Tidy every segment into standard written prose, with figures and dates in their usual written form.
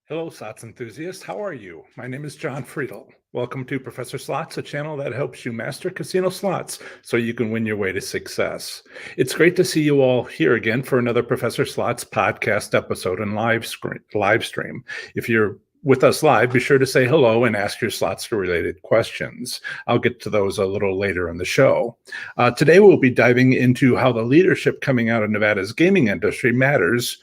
Hello, slots enthusiasts. How are you? My name is John Friedel. Welcome to Professor Slots, a channel that helps you master casino slots so you can win your way to success. It's great to see you all here again for another Professor Slots podcast episode and live stream. If you're with us live, be sure to say hello and ask your slots related questions. I'll get to those a little later in the show. Today, we'll be diving into how the leadership coming out of Nevada's gaming industry matters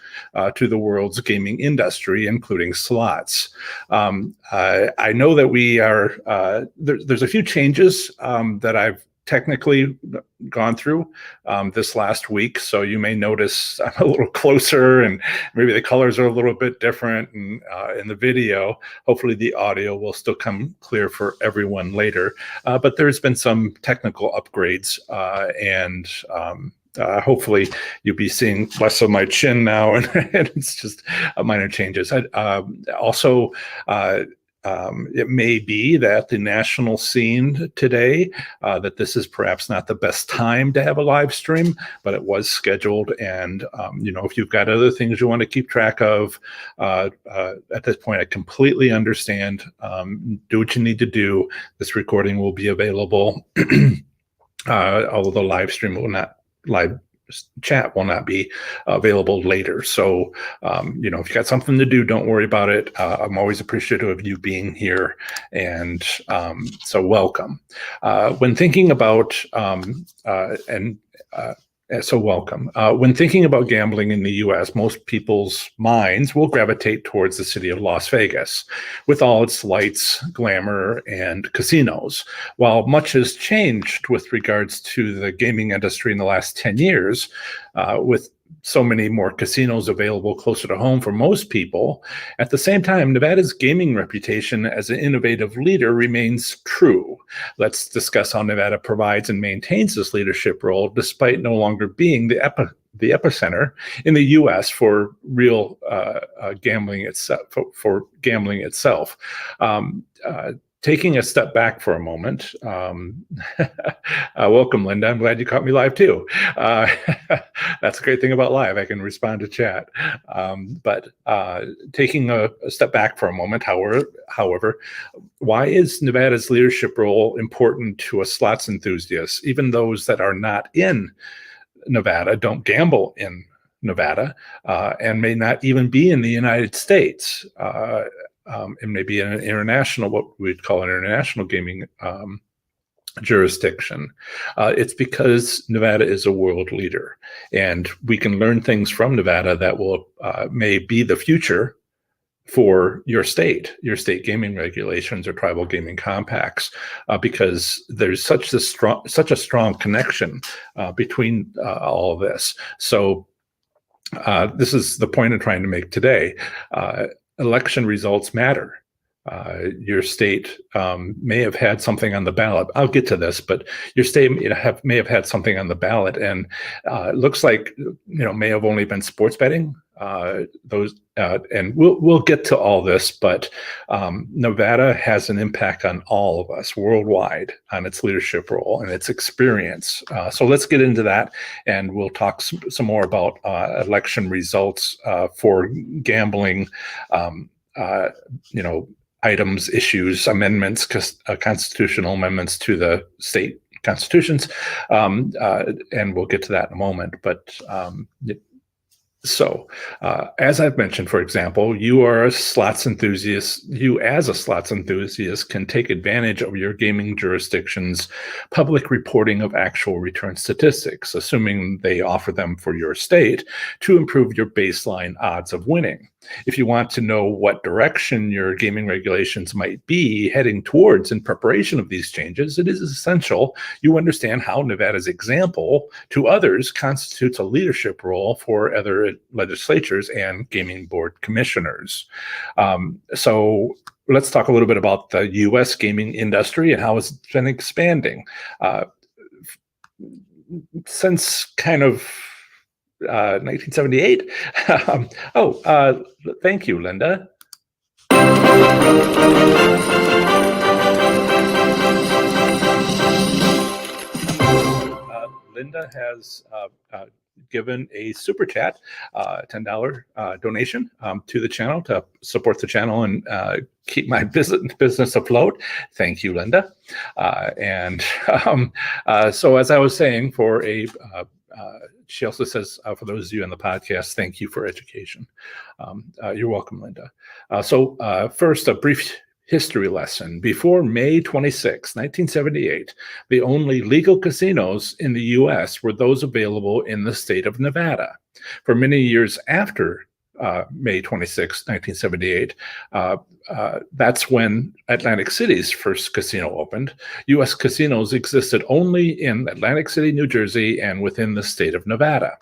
to the world's gaming industry, including slots. I know that we are, there's a few changes that I've technically gone through this last week. So you may notice I'm a little closer and maybe the colors are a little bit different and in the video. Hopefully the audio will still come clear for everyone later. But there's been some technical upgrades and hopefully you'll be seeing less of my chin now and it's just minor changes. It may be that the national scene today, that this is perhaps not the best time to have a live stream, but it was scheduled. And, if you've got other things you want to keep track of, at this point, I completely understand. Do what you need to do. This recording will be available, although the live chat will not be available later. So, if you got something to do, don't worry about it. I'm always appreciative of you being here. And so welcome. When thinking about, welcome. When thinking about gambling in the U.S., most people's minds will gravitate towards the city of Las Vegas, with all its lights, glamour, and casinos. While much has changed with regards to the gaming industry in the last 10 years, with so many more casinos available closer to home for most people, at the same time, Nevada's gaming reputation as an innovative leader remains true. Let's discuss how Nevada provides and maintains this leadership role despite no longer being the epicenter in the U.S. for real gambling itself. Taking a step back for a moment, welcome, Linda. I'm glad you caught me live too. That's a great thing about live. I can respond to chat. But taking a step back for a moment, however, why is Nevada's leadership role important to us slots enthusiasts? Even those that are not in Nevada don't gamble in Nevada and may not even be in the United States. And maybe in an international, what we'd call an international gaming jurisdiction. It's because Nevada is a world leader, and we can learn things from Nevada that will may be the future for your state gaming regulations or tribal gaming compacts, because there's such a strong connection between all of this. So this is the point I'm trying to make today. Election results matter. Your state may have had something on the ballot. I'll get to this, but your state may have had something on the ballot, and it looks like may have only been sports betting. And we'll get to all this, but Nevada has an impact on all of us worldwide on its leadership role and its experience. So let's get into that, and we'll talk some more about election results for gambling. Items, issues, amendments, constitutional amendments to the state constitutions, and we'll get to that in a moment. But as I've mentioned, for example, you as a slots enthusiast can take advantage of your gaming jurisdiction's public reporting of actual return statistics, assuming they offer them for your state, to improve your baseline odds of winning. If you want to know what direction your gaming regulations might be heading towards in preparation of these changes, it is essential you understand how Nevada's example to others constitutes a leadership role for other legislatures and gaming board commissioners. So let's talk a little bit about the U.S. gaming industry and how it's been expanding. Since kind of 1978. Thank you, Linda. Linda has given a super chat, $10 donation to the channel to support the channel and keep my business afloat. Thank you, Linda. So as I was saying, she also says, for those of you in the podcast, thank you for education. You're welcome, Linda. First, a brief history lesson. Before May 26, 1978, the only legal casinos in the U.S. were those available in the state of Nevada. For many years after May 26, 1978, that's when Atlantic City's first casino opened. U.S. casinos existed only in Atlantic City, New Jersey, and within the state of Nevada.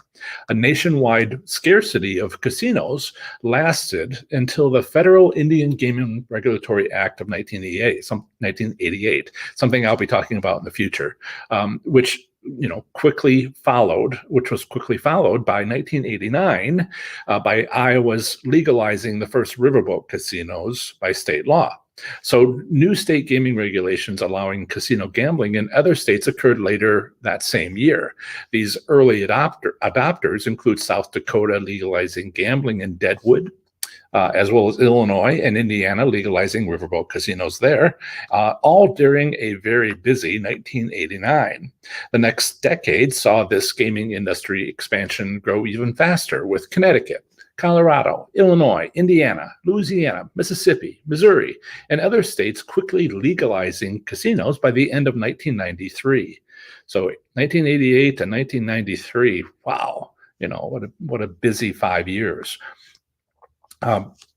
A nationwide scarcity of casinos lasted until the Federal Indian Gaming Regulatory Act of 1988, something I'll be talking about in the future, which was quickly followed by 1989 by Iowa's legalizing the first riverboat casinos by state law. So new state gaming regulations allowing casino gambling in other states occurred later that same year. These early adopters include South Dakota legalizing gambling in Deadwood, as well as Illinois and Indiana legalizing riverboat casinos there, all during a very busy 1989. The next decade saw this gaming industry expansion grow even faster, with Connecticut, Colorado, Illinois, Indiana, Louisiana, Mississippi, Missouri, and other states quickly legalizing casinos by the end of 1993. So 1988 to 1993, wow, what a busy 5 years.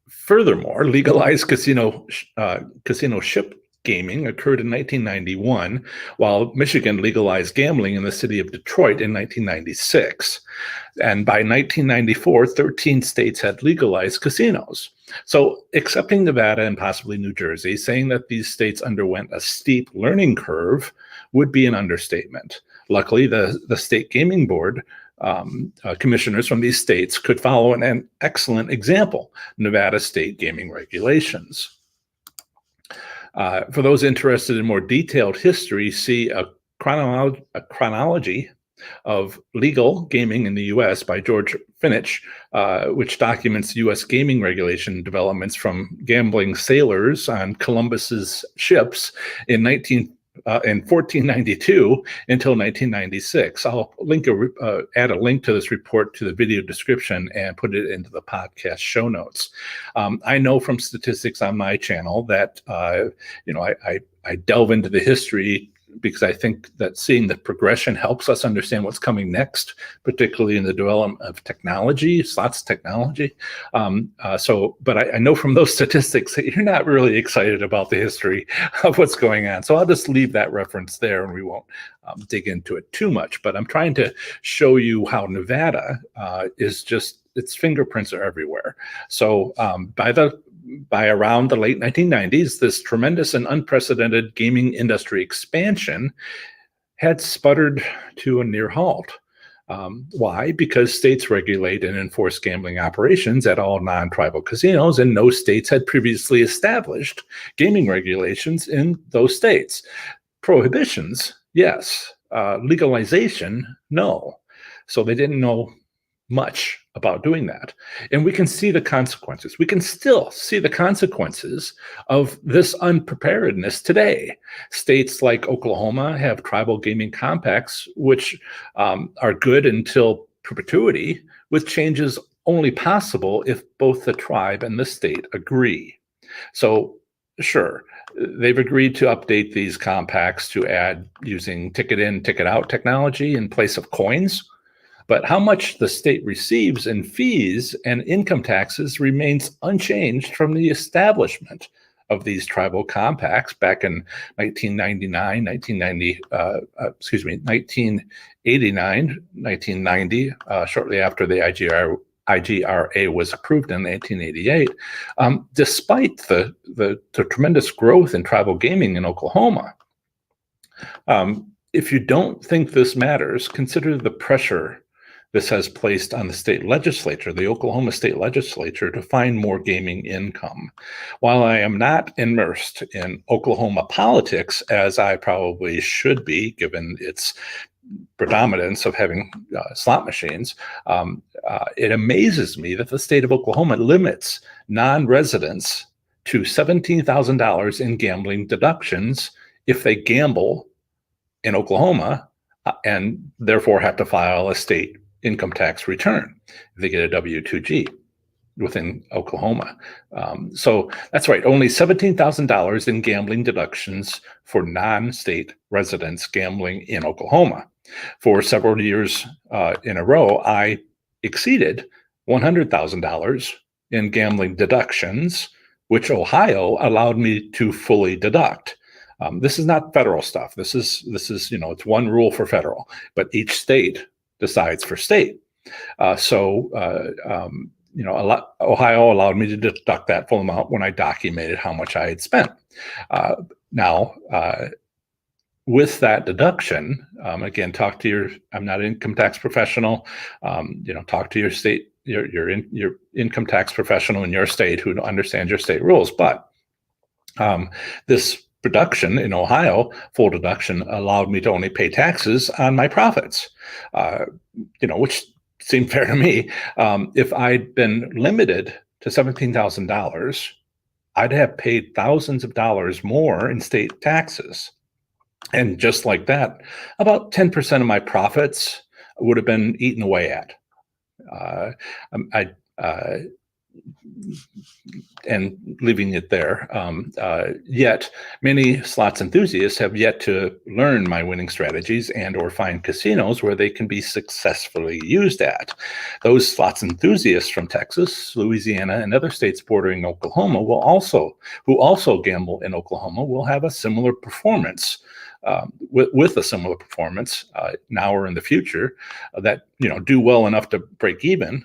Furthermore, legalized casino ship gaming occurred in 1991, while Michigan legalized gambling in the city of Detroit in 1996. And by 1994, 13 states had legalized casinos. So accepting Nevada and possibly New Jersey, saying that these states underwent a steep learning curve would be an understatement. Luckily, the state gaming board commissioners from these states could follow an excellent example, Nevada state gaming regulations. For those interested in more detailed history, see a chronology of legal gaming in the U.S. by George Finich, which documents U.S. gaming regulation developments from gambling sailors on Columbus's ships in 1492 until 1996. I'll add a link to this report to the video description and put it into the podcast show notes. I know from statistics on my channel that I delve into the history because I think that seeing the progression helps us understand what's coming next, particularly in the development of technology, slots technology. But I know from those statistics that you're not really excited about the history of what's going on. So I'll just leave that reference there and we won't dig into it too much. But I'm trying to show you how Nevada its fingerprints are everywhere. So by around the late 1990s, this tremendous and unprecedented gaming industry expansion had sputtered to a near halt. Why? Because states regulate and enforce gambling operations at all non-tribal casinos, and no states had previously established gaming regulations in those states. Prohibitions, yes. Legalization, no. So they didn't know much about doing that. And we can see the consequences. We can still see the consequences of this unpreparedness today. States like Oklahoma have tribal gaming compacts, which are good until perpetuity, with changes only possible if both the tribe and the state agree. So, sure, they've agreed to update these compacts to add using ticket in, ticket out technology in place of coins. But how much the state receives in fees and income taxes remains unchanged from the establishment of these tribal compacts back in 1989, 1990, shortly after the IGRA was approved in 1988. Despite the tremendous growth in tribal gaming in Oklahoma, if you don't think this matters, consider the pressure this has placed on the state legislature, the Oklahoma state legislature, to find more gaming income. While I am not immersed in Oklahoma politics, as I probably should be, given its predominance of having slot machines, it amazes me that the state of Oklahoma limits non-residents to $17,000 in gambling deductions if they gamble in Oklahoma and therefore have to file a state income tax return if they get a W-2G within Oklahoma. So that's right, only $17,000 in gambling deductions for non-state residents gambling in Oklahoma. For several years in a row, I exceeded $100,000 in gambling deductions, which Ohio allowed me to fully deduct. This is not federal stuff. This is it's one rule for federal, but each state decides for state. Ohio allowed me to deduct that full amount when I documented how much I had spent. Now, with that deduction, again, I'm not an income tax professional. Talk to your state, your income tax professional in your state who understands your state rules. But this deduction in Ohio, full deduction, allowed me to only pay taxes on my profits, which seemed fair to me. If I'd been limited to $17,000, I'd have paid thousands of dollars more in state taxes. And just like that, about 10% of my profits would have been eaten away at. And leaving it there. Yet many slots enthusiasts have yet to learn my winning strategies and/or find casinos where they can be successfully used at. Those slots enthusiasts from Texas, Louisiana, and other states bordering Oklahoma who also gamble in Oklahoma will have a similar performance. With a similar performance now or in the future that do well enough to break even.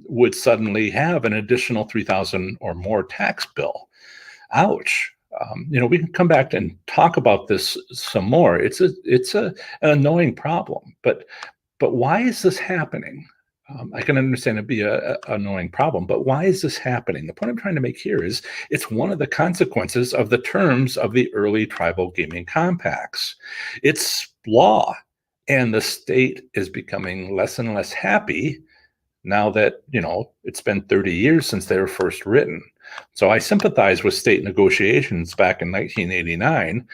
Would suddenly have an additional $3,000 or more tax bill. Ouch. We can come back and talk about this some more. It's an annoying problem, but why is this happening? I can understand it be an annoying problem, but why is this happening? The point I'm trying to make here is it's one of the consequences of the terms of the early tribal gaming compacts. It's law, and the state is becoming less and less happy now that, it's been 30 years since they were first written. So I sympathize with state negotiations back in 1989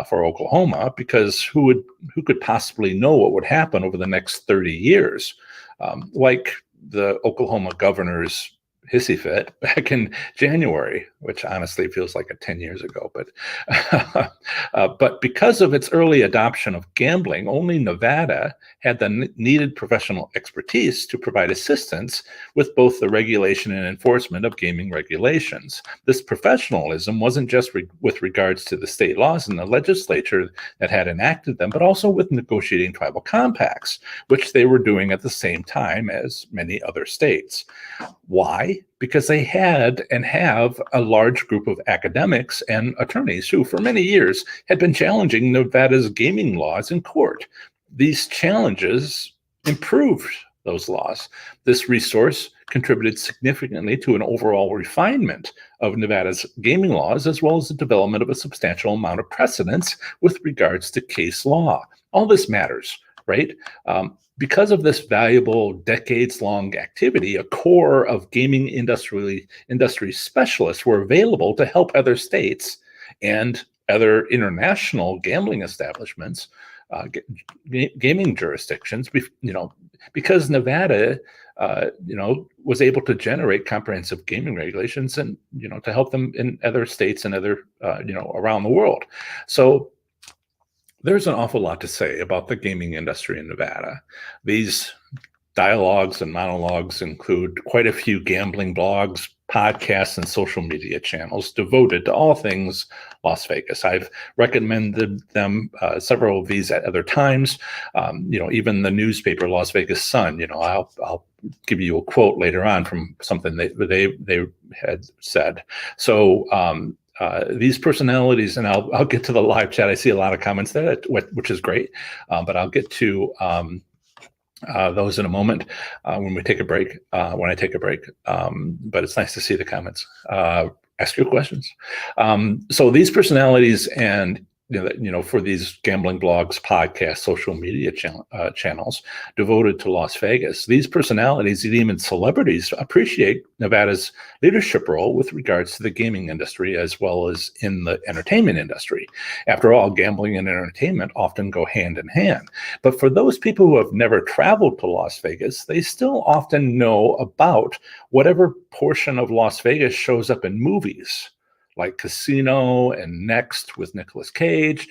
for Oklahoma, because who could possibly know what would happen over the next 30 years? Like the Oklahoma governor's hissy fit back in January, which honestly feels like 10 years ago. But because of its early adoption of gambling, only Nevada had the needed professional expertise to provide assistance with both the regulation and enforcement of gaming regulations. This professionalism wasn't just with regards to the state laws and the legislature that had enacted them, but also with negotiating tribal compacts, which they were doing at the same time as many other states. Why? Because they had and have a large group of academics and attorneys who, for many years, had been challenging Nevada's gaming laws in court. These challenges improved those laws. This resource contributed significantly to an overall refinement of Nevada's gaming laws, as well as the development of a substantial amount of precedents with regards to case law. All this matters, right? Because of this valuable decades-long activity, a core of gaming industry specialists were available to help other states and other international gambling establishments, gaming jurisdictions, because Nevada, was able to generate comprehensive gaming regulations and, to help them in other states and other, around the world. So there's an awful lot to say about the gaming industry in Nevada. These dialogues and monologues include quite a few gambling blogs, podcasts, and social media channels devoted to all things Las Vegas. I've recommended them, several of these at other times. Even the newspaper Las Vegas Sun. I'll give you a quote later on from something they had said. So these personalities, and I'll get to the live chat. I see a lot of comments there, which is great, but I'll get to those in a moment when we take a break. When I take a break, but it's nice to see the comments. Ask your questions. So these personalities and for these gambling blogs, podcasts, social media channels devoted to Las Vegas. These personalities and even celebrities appreciate Nevada's leadership role with regards to the gaming industry as well as in the entertainment industry. After all, gambling and entertainment often go hand in hand. But for those people who have never traveled to Las Vegas, they still often know about whatever portion of Las Vegas shows up in movies, like Casino and Next with Nicolas Cage,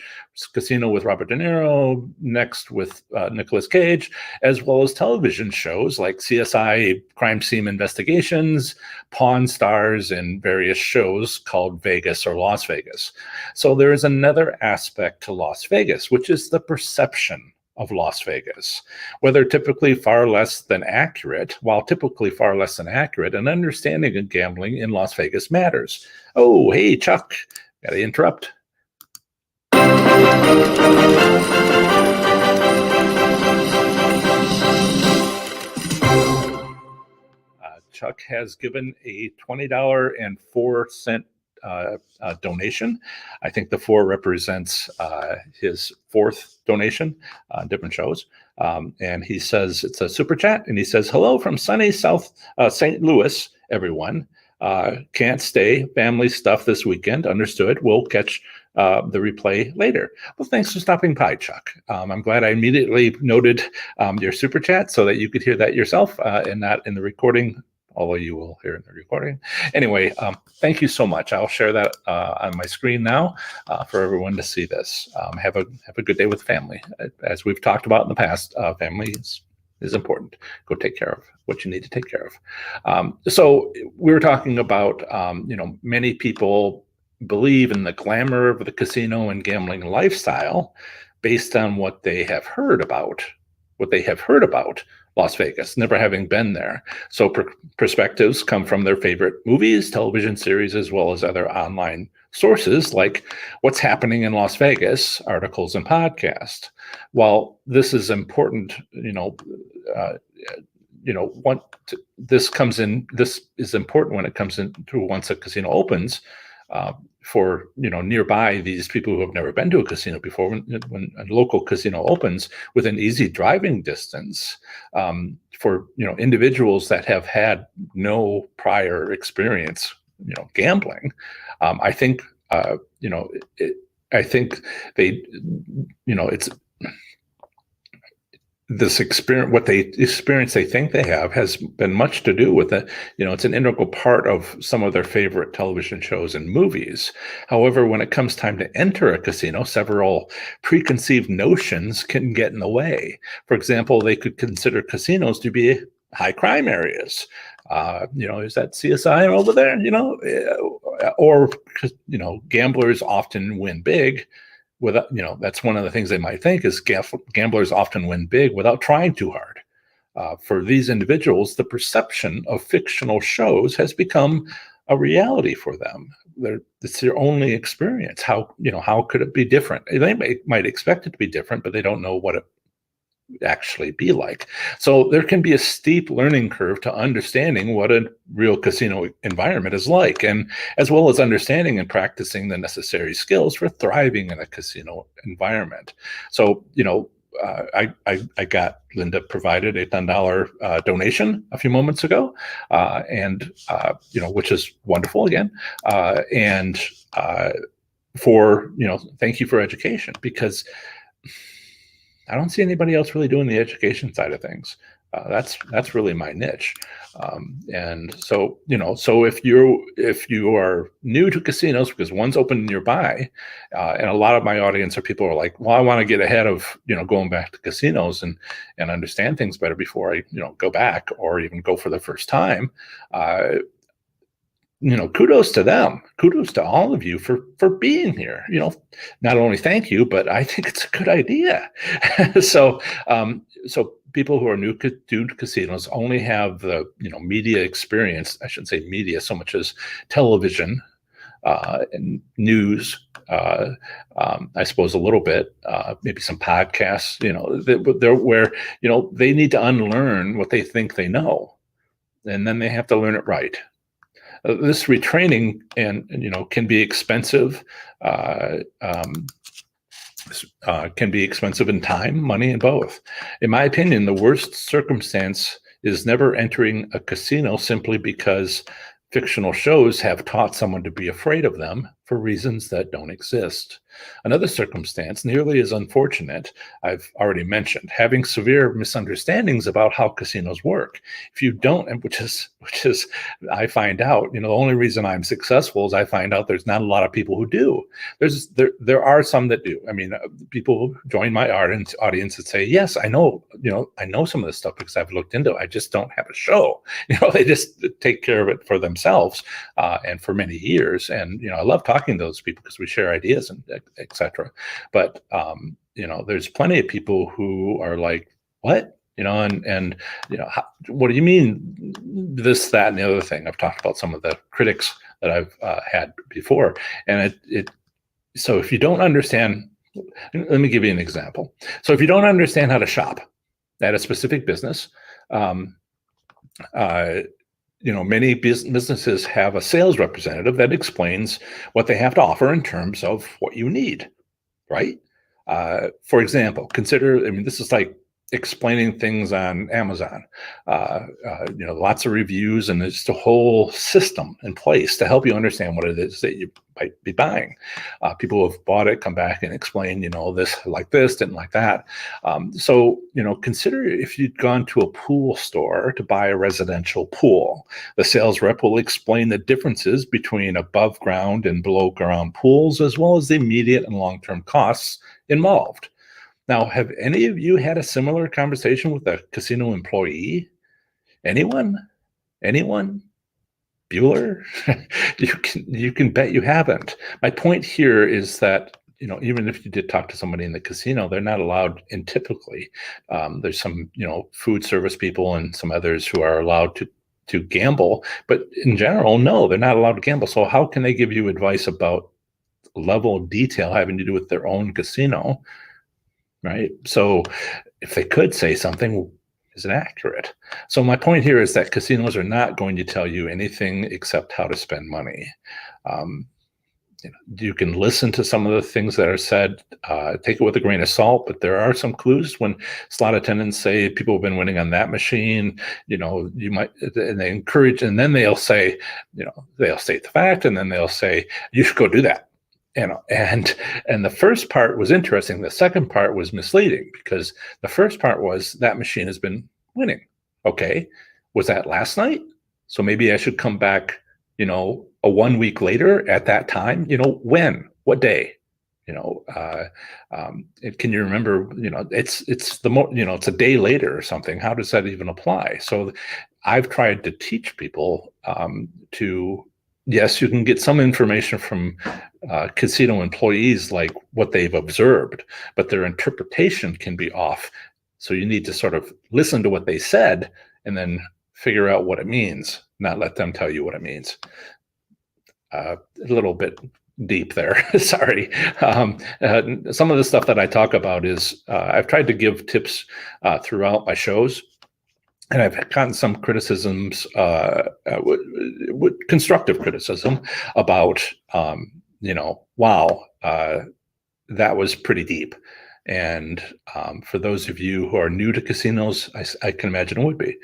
Casino with Robert De Niro, Next with Nicolas Cage, as well as television shows like CSI Crime Scene Investigations, Pawn Stars, and various shows called Vegas or Las Vegas. So there is another aspect to Las Vegas, which is the perception of Las Vegas. Whether typically far less than accurate, an understanding of gambling in Las Vegas matters. Oh, hey, Chuck, gotta interrupt. Chuck has given a $20.04 donation. I think the 4 represents his 4th donation on different shows. And he says it's a super chat, and he says, "Hello from sunny South St. Louis, everyone. Can't stay, family stuff this weekend. Understood. We'll catch the replay later." Well, thanks for stopping by, Chuck. I'm glad I immediately noted your super chat so that you could hear that yourself and not in the recording, although you will hear in the recording. Anyway, thank you so much. I'll share that on my screen now for everyone to see this. Have a good day with family. As we've talked about in the past, family is important. Go take care of what you need to take care of. So we were talking about, many people believe in the glamour of the casino and gambling lifestyle based on what they have heard about Las Vegas, never having been there. So perspectives come from their favorite movies, television series, as well as other online sources like What's Happening in Las Vegas, articles and podcasts. While this is important, this is important when it comes into once a casino opens, for nearby these people who have never been to a casino before. When a local casino opens within easy driving distance, for individuals that have had no prior experience gambling, I think it's this experience, what they experience, they think they have, has been much to do with it. It's an integral part of some of their favorite television shows and movies. However, when it comes time to enter a casino, several preconceived notions can get in the way. For example, they could consider casinos to be high crime areas. Is that CSI over there? Or gamblers often win big. Without, that's one of the things they might think is gamblers often win big without trying too hard. For these individuals, the perception of fictional shows has become a reality for them. It's their only experience. How could it be different? They might expect it to be different, but they don't know what it actually be like. So there can be a steep learning curve to understanding what a real casino environment is like, and as well as understanding and practicing the necessary skills for thriving in a casino environment. So, I got Linda provided a $10 donation a few moments ago, and which is wonderful again, and for thank you for education, because I don't see anybody else really doing the education side of things. That's really my niche. And so, so if you are new to casinos, because one's open nearby, and a lot of my audience are people who are like, well, I want to get ahead of, going back to casinos and understand things better before I, go back or even go for the first time. Kudos to them. Kudos to all of you for being here. Not only thank you, but I think it's a good idea. So people who are new to casinos only have the media experience. I shouldn't say media so much as television and news. I suppose a little bit, maybe some podcasts. They're where they need to unlearn what they think they know, and then they have to learn it right. This retraining can be expensive, can be expensive in time, money, and both. In my opinion, the worst circumstance is never entering a casino simply because fictional shows have taught someone to be afraid of them for reasons that don't exist. Another circumstance, nearly as unfortunate, I've already mentioned, having severe misunderstandings about how casinos work. If you don't, and which is, I find out, the only reason I'm successful is I find out there's not a lot of people who do. There are some that do. I mean, people join my audience and say, yes, I know some of this stuff because I've looked into it. I just don't have a show. They just take care of it for themselves and for many years. And I love talking to those people because we share ideas and etc. But there's plenty of people who are like, what? What do you mean this, that, and the other thing? I've talked about some of the critics that I've had before. And so if you don't understand, let me give you an example. So if you don't understand how to shop at a specific business, many businesses have a sales representative that explains what they have to offer in terms of what you need, right? For example, this is like explaining things on Amazon. Lots of reviews, and there's just a whole system in place to help you understand what it is that you might be buying. People who have bought it come back and explain, this, like this, didn't like that. So consider if you'd gone to a pool store to buy a residential pool. The sales rep will explain the differences between above ground and below ground pools, as well as the immediate and long-term costs involved. Now, have any of you had a similar conversation with a casino employee? Anyone? Bueller? You can bet you haven't. My point here is that even if you did talk to somebody in the casino, they're not allowed. And typically, there's some food service people and some others who are allowed to gamble, but in general, no, they're not allowed to gamble. So how can they give you advice about level of detail having to do with their own casino? Right. So if they could say something, is it accurate? So my point here is that casinos are not going to tell you anything except how to spend money. You can listen to some of the things that are said, take it with a grain of salt, but there are some clues when slot attendants say people have been winning on that machine, you might, and they encourage, and then they'll say, they'll state the fact, and then they'll say, you should go do that. And the first part was interesting. The second part was misleading because the first part was that machine has been winning. Okay, was that last night? So maybe I should come back, a 1 week later at that time. When? What day? Can you remember? It's it's a day later or something. How does that even apply? So I've tried to teach people yes, you can get some information from casino employees, like what they've observed, but their interpretation can be off. So you need to sort of listen to what they said and then figure out what it means, not let them tell you what it means. A little bit deep there. Sorry. Some of the stuff that I talk about is I've tried to give tips throughout my shows. And I've gotten some criticisms, constructive criticism about, wow, that was pretty deep. And for those of you who are new to casinos, I can imagine it would be.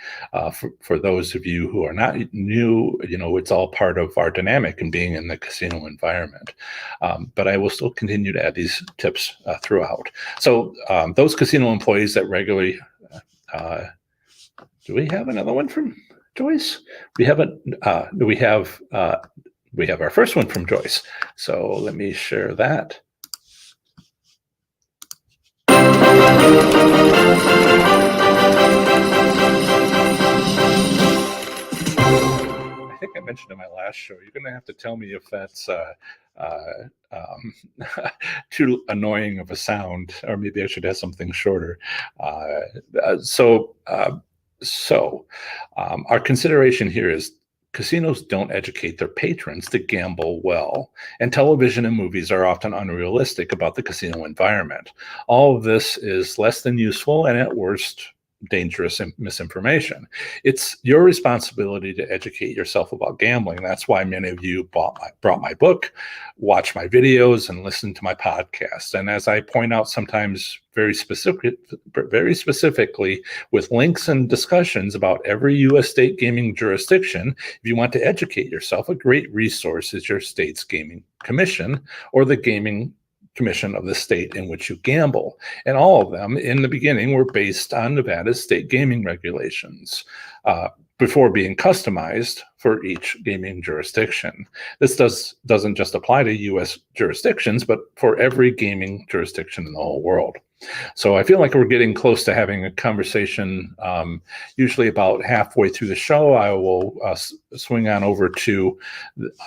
For those of you who are not new, it's all part of our dynamic and being in the casino environment. But I will still continue to add these tips throughout. So those casino employees that regularly do we have another one from Joyce? We have we have our first one from Joyce. So let me share that. I think I mentioned in my last show, you're going to have to tell me if that's too annoying of a sound, or maybe I should have something shorter. So our consideration here is casinos don't educate their patrons to gamble well, and television and movies are often unrealistic about the casino environment. All of this is less than useful and at worst dangerous misinformation. It's your responsibility to educate yourself about gambling. That's why many of you brought my book, watch my videos, and listen to my podcast. And as I point out sometimes very specifically with links and discussions about every U.S. state gaming jurisdiction, if you want to educate yourself, a great resource is your state's gaming commission or the gaming commission of the state in which you gamble. And all of them in the beginning were based on Nevada's state gaming regulations before being customized for each gaming jurisdiction. This doesn't just apply to U.S. jurisdictions, but for every gaming jurisdiction in the whole world. So I feel like we're getting close to having a conversation. Usually about halfway through the show, I will swing on over to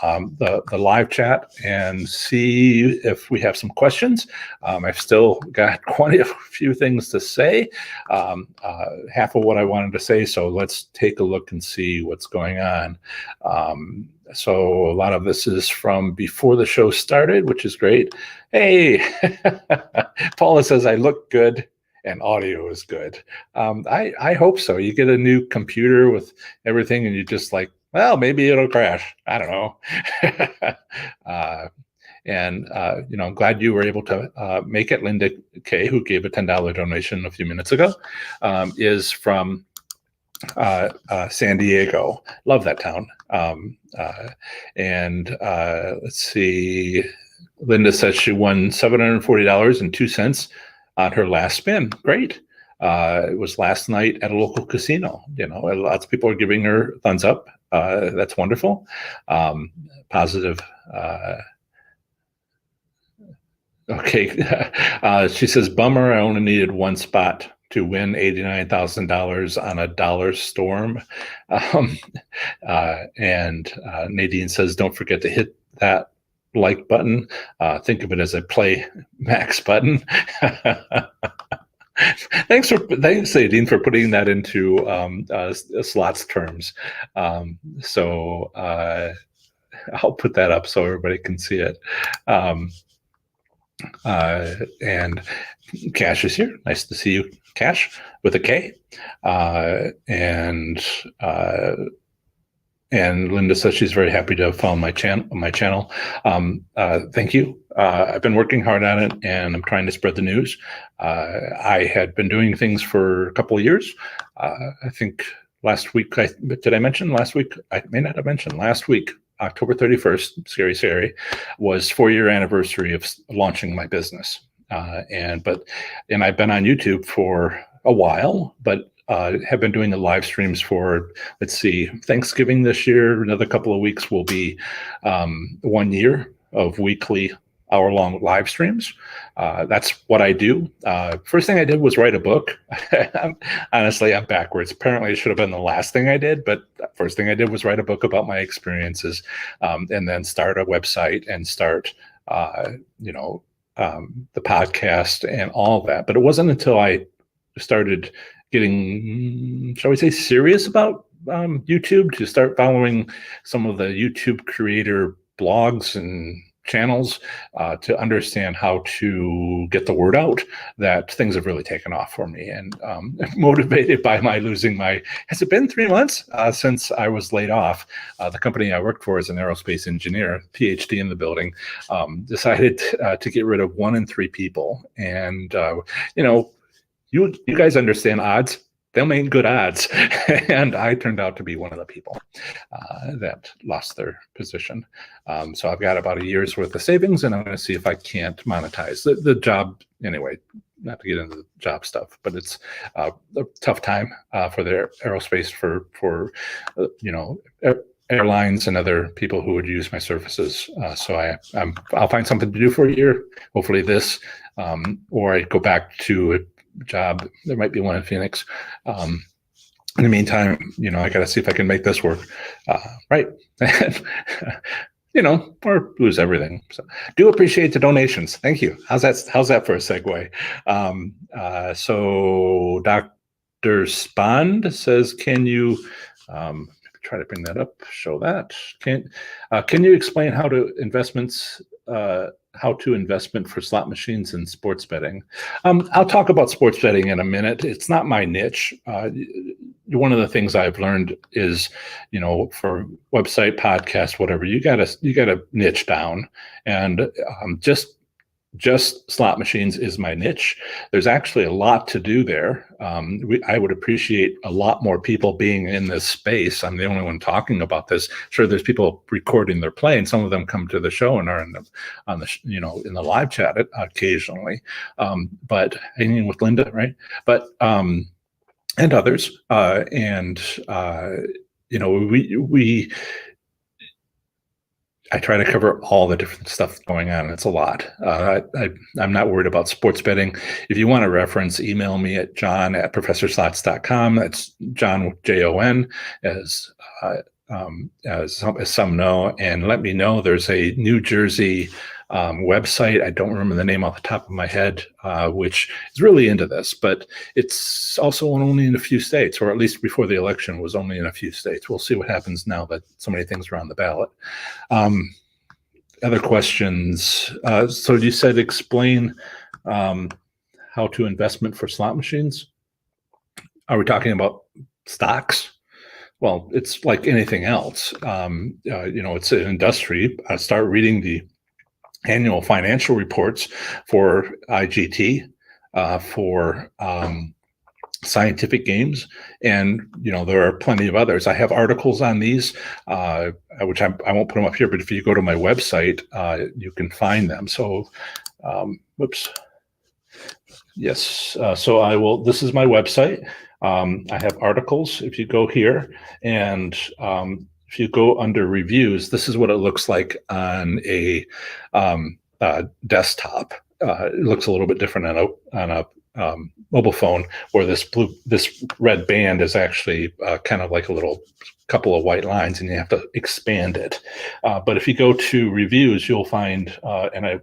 the live chat and see if we have some questions. I've still got quite a few things to say, half of what I wanted to say. So let's take a look and see what's going on. So a lot of this is from before the show started, which is great. Hey, Paula says, I look good and audio is good. I hope so. You get a new computer with everything and you're just like, well, maybe it'll crash. I don't know. I'm glad you were able to make it. Linda K., who gave a $10 donation a few minutes ago, is from San Diego. Love that town. Let's see. Linda says she won $740.02 on her last spin. Great. It was last night at a local casino. Lots of people are giving her thumbs up. That's wonderful. Positive. Okay. She says, bummer, I only needed one spot to win $89,000 on a dollar storm. Nadine says, don't forget to hit that like button. Think of it as a play max button. Thanks, Nadine, for putting that into slots terms. So I'll put that up so everybody can see it. And Cash is here. Nice to see you, Cash, with a K. And Linda says she's very happy to have found my channel. Thank you. I've been working hard on it, and I'm trying to spread the news. I had been doing things for a couple of years. I think last week, did I mention last week? I may not have mentioned last week. October 31st, scary, was 4-year anniversary of launching my business. And I've been on YouTube for a while, but have been doing the live streams for, let's see, Thanksgiving this year. Another couple of weeks will be 1 year of weekly hour-long live streams. That's what I do. First thing I did was write a book. Honestly, I'm backwards. Apparently, it should have been the last thing I did, but the first thing I did was write a book about my experiences, and then start a website and start, the podcast and all of that. But it wasn't until I started getting, shall we say, serious about YouTube, to start following some of the YouTube creator blogs and channels to understand how to get the word out, that things have really taken off for me. And motivated by has it been 3 months since I was laid off? The company I worked for as an aerospace engineer, PhD in the building, decided to get rid of 1 in 3 people. And, you guys understand odds. Them ain't good odds. And I turned out to be one of the people that lost their position. So I've got about a year's worth of savings, and I'm going to see if I can't monetize the job. Anyway, not to get into the job stuff, but it's a tough time for the aerospace, for airlines and other people who would use my services. So I'll find something to do for a year, hopefully this, or I go back to a job. There might be one in Phoenix. In the meantime, I got to see if I can make this work, right? Or lose everything. So do appreciate the donations. Thank you. How's that for a segue? So Dr. Spond says, can you try to bring that up, show that? Can you explain how to investments how to investment for slot machines and sports betting. I'll talk about sports betting in a minute. It's not my niche. One of the things I've learned is, for website, podcast, whatever, you gotta niche down, and just slot machines is my niche. There's actually a lot to do there. I would appreciate a lot more people being in this space. I'm the only one talking about this. Sure, there's people recording their play, and some of them come to the show and are in the live chat occasionally. But hanging with Linda, right? But and others, we. I try to cover all the different stuff going on. It's a lot. I'm not worried about sports betting. If you want a reference, email me at john@professorslots.com. That's John, Jon, as some know, and let me know. There's a New Jersey website. I don't remember the name off the top of my head, which is really into this, but it's also only in a few states, or at least before the election was only in a few states. We'll see what happens now that so many things are on the ballot. Other questions? So you said explain how to investment for slot machines. Are we talking about stocks? Well, it's like anything else. It's an industry. Start reading the annual financial reports for IGT, for Scientific Games, and there are plenty of others. I have articles on these, which I won't put them up here, but if you go to my website, you can find them. So, whoops. Yes. So I will. This is my website. I have articles. If you go here and if you go under reviews, this is what it looks like on a desktop. It looks a little bit different on a mobile phone, where this red band is actually kind of like a little couple of white lines, and you have to expand it. But if you go to reviews, you'll find, and I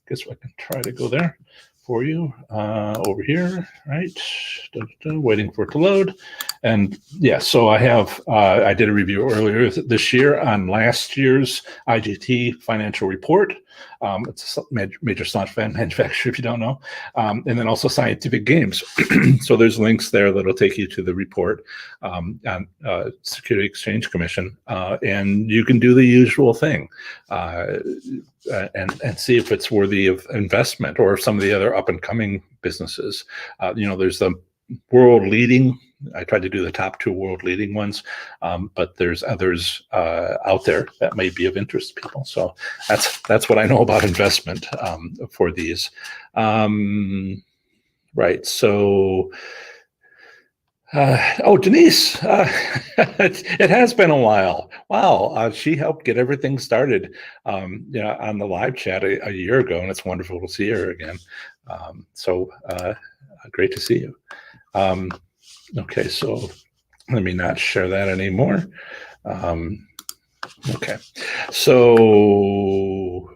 guess I can try to go there for you over here, right? Waiting for it to load. And yeah, so I did a review earlier this year on last year's IGT financial report. It's a major slot manufacturer, if you don't know. And then also Scientific Games. So there's links there that'll take you to the report on Security Exchange Commission. And you can do the usual thing and see if it's worthy of investment, or some of the other up and coming businesses. There's the world leading. I tried to do the top 2 world leading ones, but there's others out there that may be of interest to people. So that's what I know about investment for these. Right. So, Denise, it has been a while. Wow. She helped get everything started, on the live chat a year ago, and it's wonderful to see her again. So great to see you. Okay, so let me not share that anymore. Okay, so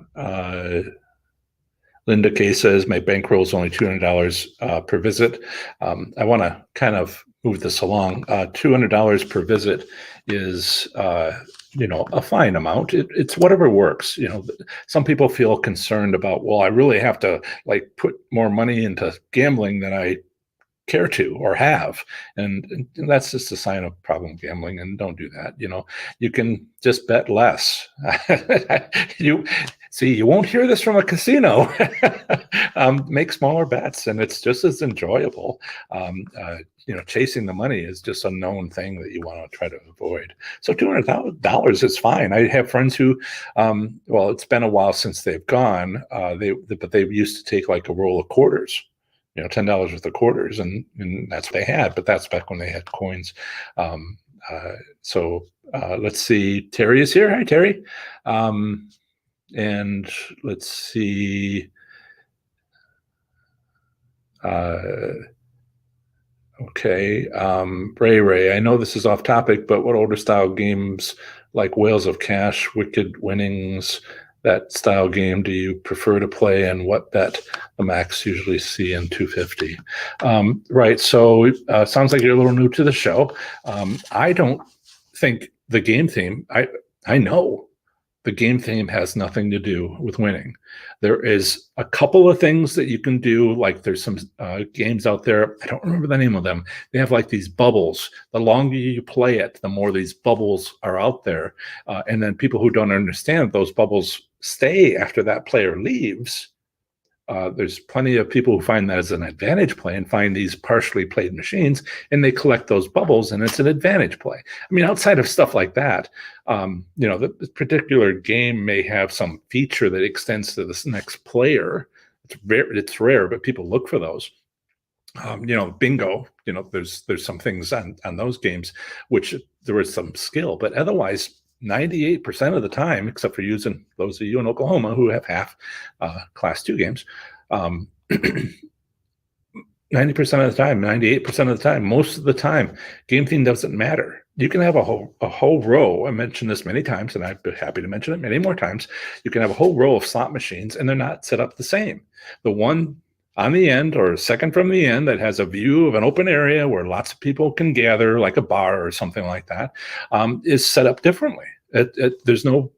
Linda K says my bankroll is only $200 per visit. I want to kind of move this along. $200 per visit is a fine amount. It's whatever works. Some people feel concerned about, well, I really have to put more money into gambling than I care to or have, and that's just a sign of problem gambling, and don't do that. You can just bet less. You won't hear this from a casino. Make smaller bets, and it's just as enjoyable. Chasing the money is just a known thing that you want to try to avoid. So $200 is fine. I have friends who, it's been a while since they've gone, but they used to take like a roll of quarters, $10 worth of quarters, and that's what they had, but that's back when they had coins. So let's see. Terry is here. Hi, Terry. And let's see. Okay. Ray, I know this is off topic, but what older style games like Whales of Cash, Wicked Winnings, that style game do you prefer to play, and what bet the max usually see in 250? Right. So sounds like you're a little new to the show. I don't think the game theme, I know the game theme has nothing to do with winning. There is a couple of things that you can do, like there's some games out there, I don't remember the name of them. They have like these bubbles. The longer you play it, the more these bubbles are out there. And then people who don't understand those bubbles stay after that player leaves. There's plenty of people who find that as an advantage play and find these partially played machines, and they collect those bubbles, and it's an advantage play. I mean, outside of stuff like that, the particular game may have some feature that extends to this next player. It's rare, but people look for those. Bingo, there's some things on those games which there is some skill, but otherwise 98% of the time, except for using those of you in Oklahoma who have half class 2 games, 90% of the time, 98% of the time, most of the time, game theme doesn't matter. You can have a whole row. I mentioned this many times, and I'd be happy to mention it many more times. You can have a whole row of slot machines, and they're not set up the same. The one on the end or second from the end that has a view of an open area where lots of people can gather, like a bar or something like that, is set up differently. There's no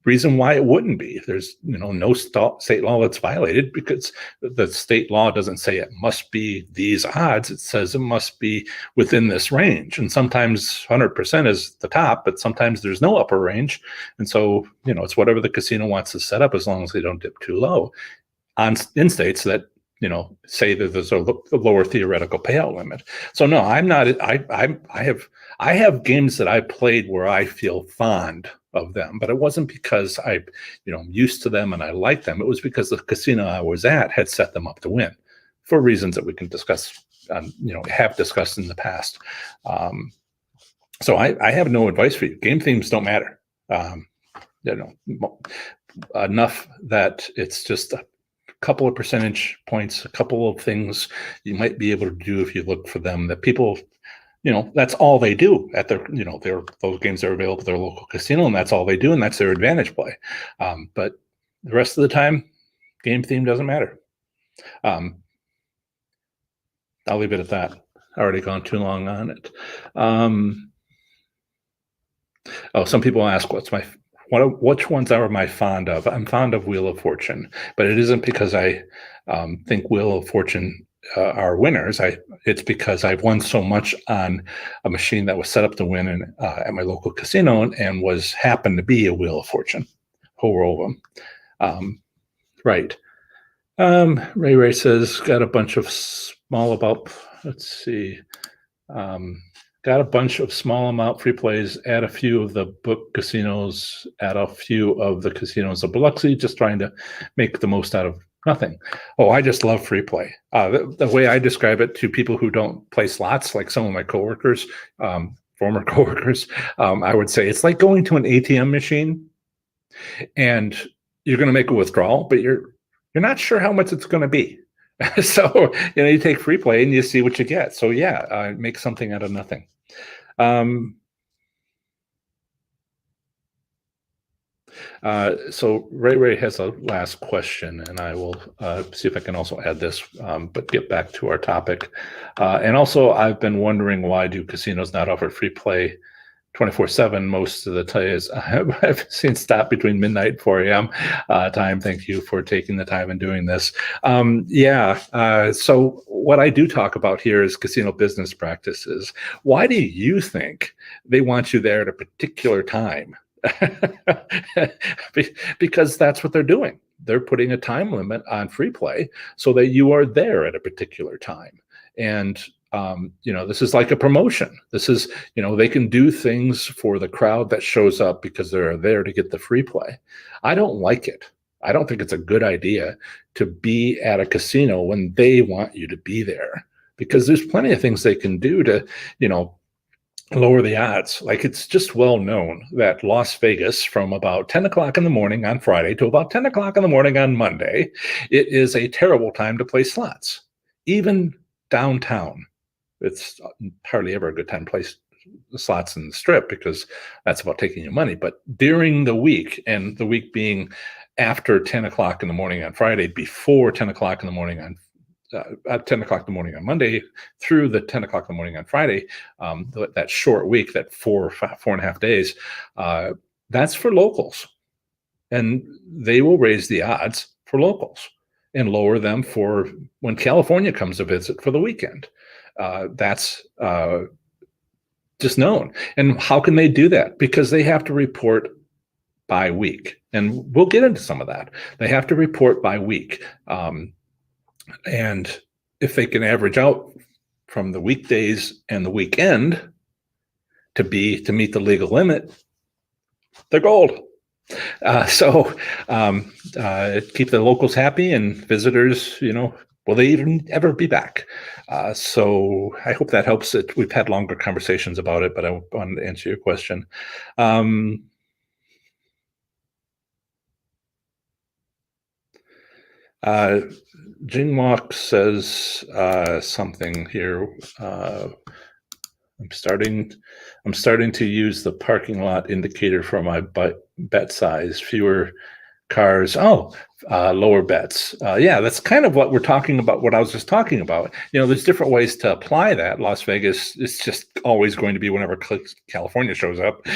reason why it wouldn't be. There's no state law that's violated, because the state law doesn't say it must be these odds. It says it must be within this range. And sometimes 100% is the top, but sometimes there's no upper range. And so, it's whatever the casino wants to set up, as long as they don't dip too low in states that say that there's a lower theoretical payout limit. So no, I'm not. I have games that I played where I feel fond of them, but it wasn't because I'm used to them and I like them. It was because the casino I was at had set them up to win, for reasons that we can discuss. Have discussed in the past. So I have no advice for you. Game themes don't matter. Enough that it's just a couple of percentage points, a couple of things you might be able to do if you look for them, that people, that's all they do at their, those games are available at their local casino, and that's all they do, and that's their advantage play. But the rest of the time, game theme doesn't matter. I'll leave it at that. I already gone too long on it. Some people ask, which ones am I fond of? I'm fond of Wheel of Fortune, but it isn't because I think Wheel of Fortune are winners. It's because I've won so much on a machine that was set up to win at my local casino and happened to be a Wheel of Fortune, whole row of them. Right. Ray says, got a bunch of let's see. Got a bunch of small amount free plays at a few of the book casinos, at a few of the casinos of Biloxi, just trying to make the most out of nothing. Oh, I just love free play. The way I describe it to people who don't play slots, like some of my coworkers, former coworkers, I would say it's like going to an ATM machine and you're going to make a withdrawal, but you're not sure how much it's going to be. So, you take free play and you see what you get. So yeah, make something out of nothing. So Ray has a last question, and I will see if I can also add this, but get back to our topic. And also, I've been wondering, why do casinos not offer free play 24/7 most of the days? I've seen stop between midnight and 4 a.m. Time. Thank you for taking the time and doing this. So what I do talk about here is casino business practices. Why do you think they want you there at a particular time? Because that's what they're doing. They're putting a time limit on free play so that you are there at a particular time. And this is like a promotion. This is, they can do things for the crowd that shows up because they're there to get the free play. I don't like it. I don't think it's a good idea to be at a casino when they want you to be there, because there's plenty of things they can do to, lower the odds. Like, it's just well known that Las Vegas, from about 10 o'clock in the morning on Friday to about 10 o'clock in the morning on Monday, it is a terrible time to play slots. Even downtown, it's hardly ever a good time to play slots in the Strip, because that's about taking your money. But during the week, and the week being after 10 o'clock in the morning on Friday, before 10 o'clock in the morning on at 10 o'clock in the morning on Monday, through the 10 o'clock in the morning on Friday, that short week, that 4.5 days, that's for locals. and they will raise the odds for locals and lower them for when California comes to visit for the weekend. That's just known. And how can they do that? Because they have to report by week. And we'll get into some of that. They have to report by week. And if they can average out from the weekdays and the weekend to meet the legal limit, they're gold. So keep the locals happy, and visitors, will they even ever be back? So I hope that helps. We've had longer conversations about it, but I wanted to answer your question. Jinwalk says something here. I'm starting to use the parking lot indicator for my bet size. Fewer cars. Lower bets. Yeah, that's kind of what we're talking about. What I was just talking about. There's different ways to apply that. Las Vegas is just always going to be whenever California shows up.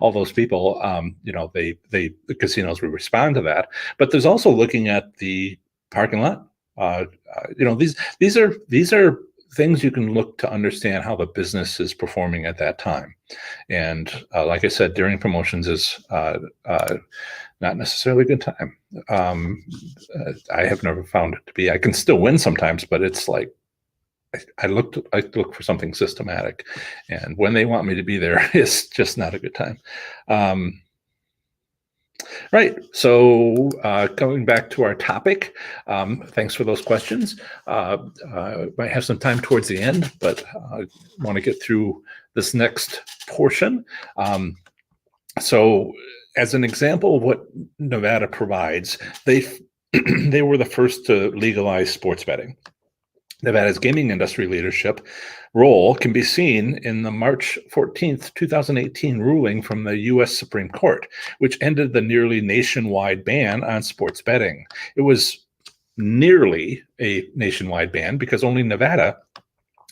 All those people, the casinos will respond to that. But there's also looking at the parking lot. These are things you can look to understand how the business is performing at that time. And like I said, during promotions is not necessarily a good time. I have never found it to be. I can still win sometimes, but it's like I look for something systematic, and when they want me to be there, it's just not a good time. Right. So going back to our topic, thanks for those questions. Might have some time towards the end, but I want to get through this next portion. So as an example of what Nevada provides, they were the first to legalize sports betting. Nevada's gaming industry leadership role can be seen in the March 14th, 2018 ruling from the U.S. Supreme Court, which ended the nearly nationwide ban on sports betting. It was nearly a nationwide ban because only Nevada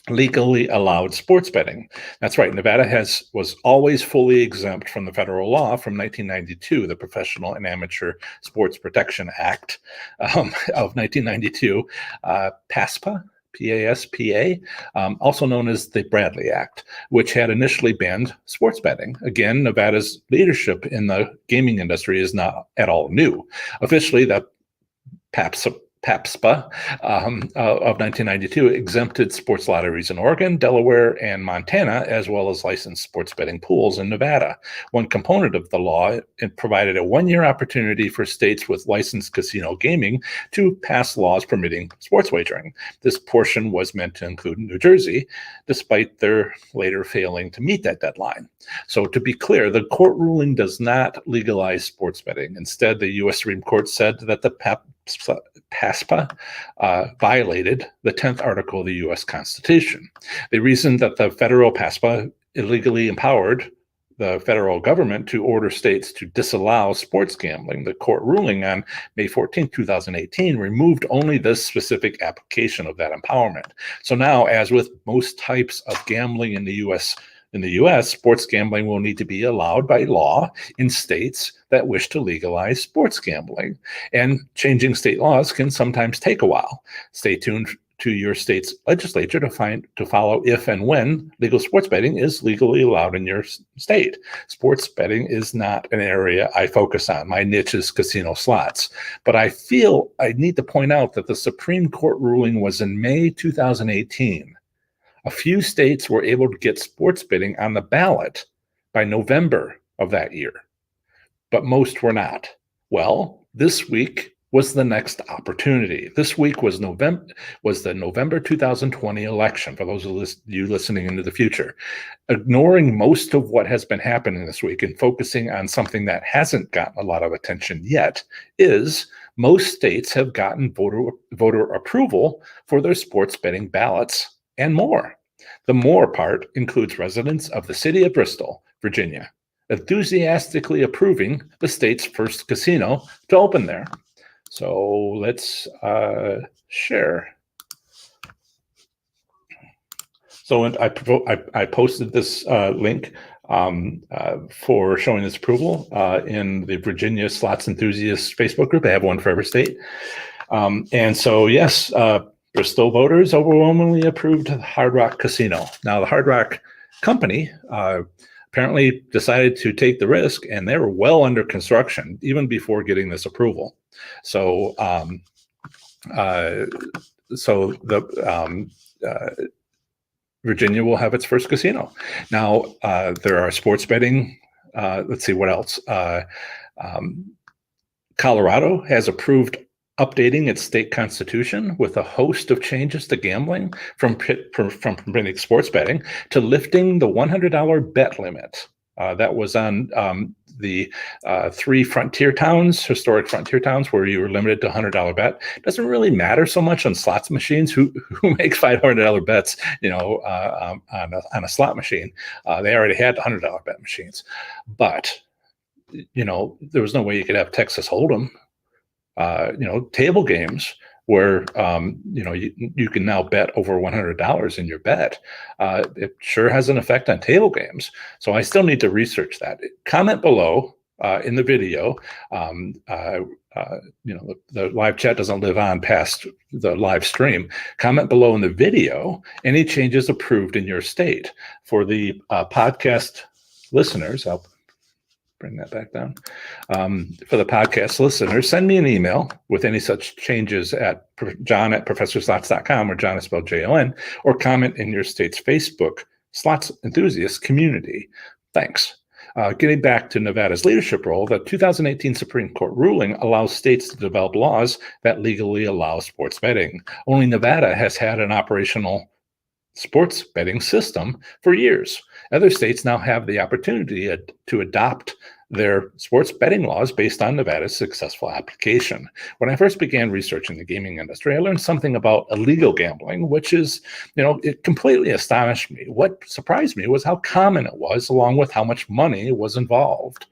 legally allowed sports betting. That's right. Nevada was always fully exempt from the federal law from 1992, the Professional and Amateur Sports Protection Act of 1992, PASPA. PASPA, also known as the Bradley Act, which had initially banned sports betting. Again, Nevada's leadership in the gaming industry is not at all new. Officially, the PASPA of 1992 exempted sports lotteries in Oregon, Delaware, and Montana, as well as licensed sports betting pools in Nevada. One component of the law, it provided a one-year opportunity for states with licensed casino gaming to pass laws permitting sports wagering. This portion was meant to include New Jersey, despite their later failing to meet that deadline. So to be clear, the court ruling does not legalize sports betting. Instead, the U.S. Supreme Court said that the PASPA violated the 10th article of the U.S. Constitution. They reasoned that the federal PASPA illegally empowered the federal government to order states to disallow sports gambling. The court ruling on May 14, 2018 removed only this specific application of that empowerment. So now, as with most types of gambling in the U.S., sports gambling will need to be allowed by law in states that wish to legalize sports gambling. And changing state laws can sometimes take a while. Stay tuned to your state's legislature to follow if and when legal sports betting is legally allowed in your state. Sports betting is not an area I focus on. My niche is casino slots. But I feel I need to point out that the Supreme Court ruling was in May 2018. A few states were able to get sports betting on the ballot by November of that year, but most were not. Well, this week was the next opportunity. This week was the November 2020 election, for those of you listening into the future. Ignoring most of what has been happening this week and focusing on something that hasn't gotten a lot of attention yet is most states have gotten voter approval for their sports betting ballots and more. The more part includes residents of the city of Bristol, Virginia, enthusiastically approving the state's first casino to open there. So let's share. So I posted this link for showing this approval in the Virginia Slots Enthusiasts Facebook group. I have one for every state. And so, yes, Bristol voters overwhelmingly approved Hard Rock Casino. Now, the Hard Rock company apparently decided to take the risk, and they were well under construction even before getting this approval. So, Virginia will have its first casino. Now, there are sports betting. Let's see, what else? Colorado has approved updating its state constitution with a host of changes to gambling, from permitting sports betting to lifting the $100 bet limit that was on the three frontier towns, historic frontier towns, where you were limited to $100 bet. It doesn't really matter so much on slots machines who makes $500 bets, on a slot machine. They already had $100 bet machines, but there was no way you could have Texas Hold'em, table games where you can now bet over $100 in your bet. It sure has an effect on table games. So I still need to research that. Comment below in the video. The live chat doesn't live on past the live stream. Comment below in the video any changes approved in your state. For the podcast listeners, I'll bring that back down. For the podcast listeners, send me an email with any such changes at john@professorslots.com, or John is spelled Jon, or comment in your state's Facebook Slots Enthusiast community. Thanks. Getting back to Nevada's leadership role, the 2018 Supreme Court ruling allows states to develop laws that legally allow sports betting. Only Nevada has had an operational sports betting system for years. Other states now have the opportunity to adopt their sports betting laws based on Nevada's successful application. When I first began researching the gaming industry, I learned something about illegal gambling, which is, it completely astonished me. What surprised me was how common it was, along with how much money was involved.